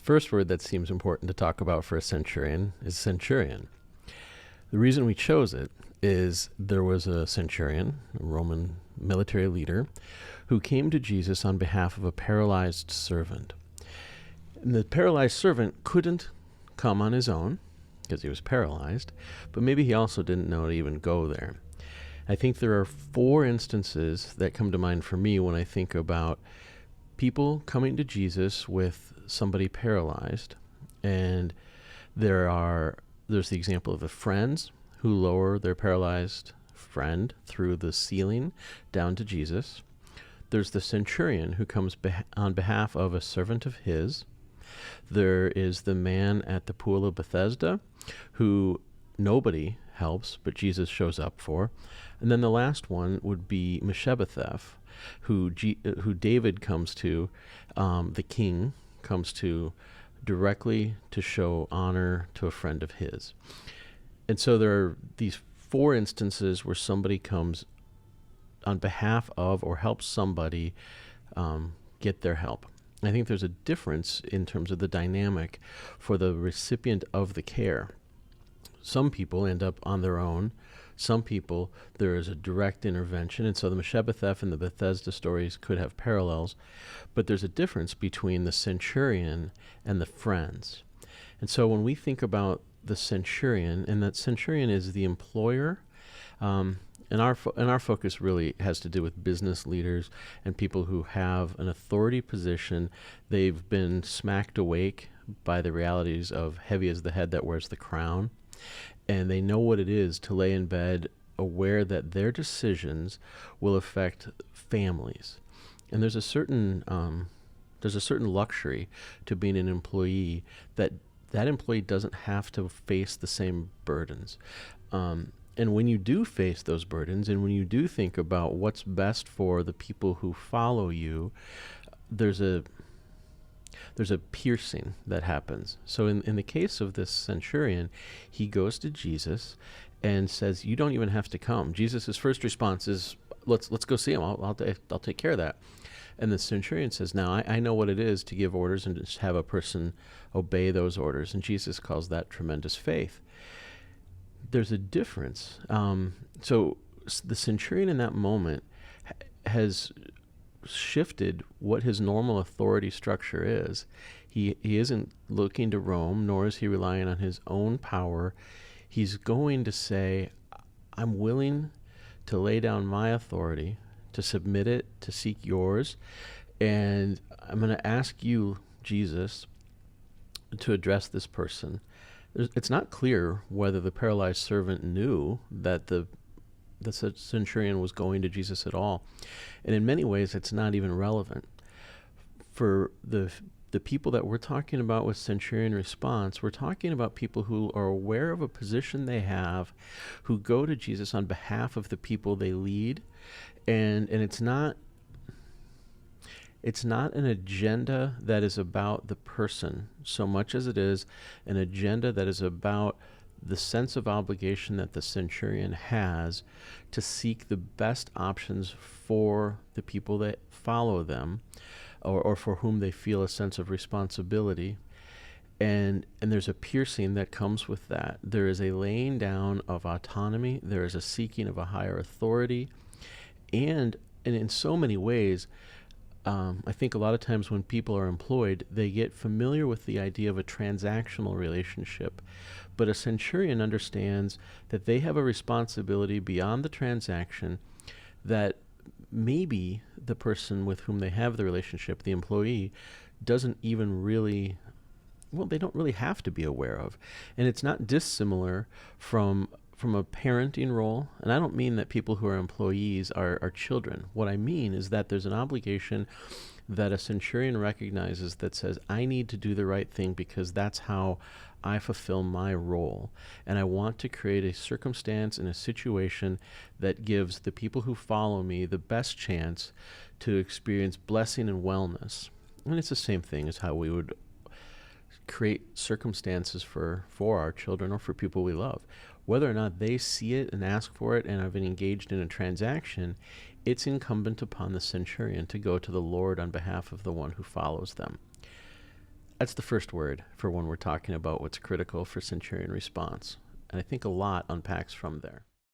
First word that seems important to talk about for a centurion is centurion. The reason we chose it is there was a centurion, a Roman military leader, who came to Jesus on behalf of a paralyzed servant. And the paralyzed servant couldn't come on his own because he was paralyzed, but maybe he also didn't know to even go there. I think there are 4 instances that come to mind for me when I think about people coming to Jesus with somebody paralyzed. And there's the example of the friends who lower their paralyzed friend through the ceiling down to Jesus. There's the centurion who comes on behalf of a servant of his. There is the man at the pool of Bethesda who nobody helps, but Jesus shows up for. And then the last one would be Mephibosheth, who David comes to, the king comes to directly to show honor to a friend of his. And so there are these 4 instances where somebody comes on behalf of or helps somebody get their help. I think there's a difference in terms of the dynamic for the recipient of the care. Some people end up on their own. Some people, there is a direct intervention. And so the Mephibosheth and the Bethesda stories could have parallels. But there's a difference between the centurion and the friends. And so when we think about the centurion, and that centurion is the employer, and our focus really has to do with business leaders and people who have an authority position. They've been smacked awake by the realities of heavy is the head that wears the crown. And they know what it is to lay in bed aware that their decisions will affect families. And there's a certain luxury to being an employee that employee doesn't have to face the same burdens. And when you do face those burdens, and when you do think about what's best for the people who follow you, there's a piercing that happens. So in the case of this centurion, he goes to Jesus and says, "You don't even have to come." Jesus' first response is, "Let's go see him. I'll take care of that." And the centurion says, "Now I know what it is to give orders and just have a person obey those orders." And Jesus calls that tremendous faith. There's a difference. So the centurion in that moment has shifted what his normal authority structure is. He isn't looking to Rome, nor is he relying on his own power. He's going to say, "I'm willing to lay down my authority, to submit it, to seek yours, and I'm going to ask you, Jesus, to address this person." It's not clear whether the paralyzed servant knew that the centurion was going to Jesus at all. And in many ways, it's not even relevant. For the people that we're talking about with centurion response, we're talking about people who are aware of a position they have, who go to Jesus on behalf of the people they lead. And it's not an agenda that is about the person so much as it is an agenda that is about the sense of obligation that the centurion has to seek the best options for the people that follow them, or for whom they feel a sense of responsibility. And there's a piercing that comes with that. There is a laying down of autonomy. There is a seeking of a higher authority. And in so many ways, I think a lot of times when people are employed, they get familiar with the idea of a transactional relationship. But a centurion understands that they have a responsibility beyond the transaction, that maybe the person with whom they have the relationship, the employee, doesn't even really, they don't really have to be aware of. And it's not dissimilar from a parenting role. And I don't mean that people who are employees are children. What I mean is that there's an obligation that a centurion recognizes that says, I need to do the right thing because that's how I fulfill my role. And I want to create a circumstance and a situation that gives the people who follow me the best chance to experience blessing and wellness. And it's the same thing as how we would create circumstances for our children or for people we love. Whether or not they see it and ask for it and have been engaged in a transaction, it's incumbent upon the centurion to go to the Lord on behalf of the one who follows them. That's the first word for when we're talking about what's critical for Centurion response. And I think a lot unpacks from there.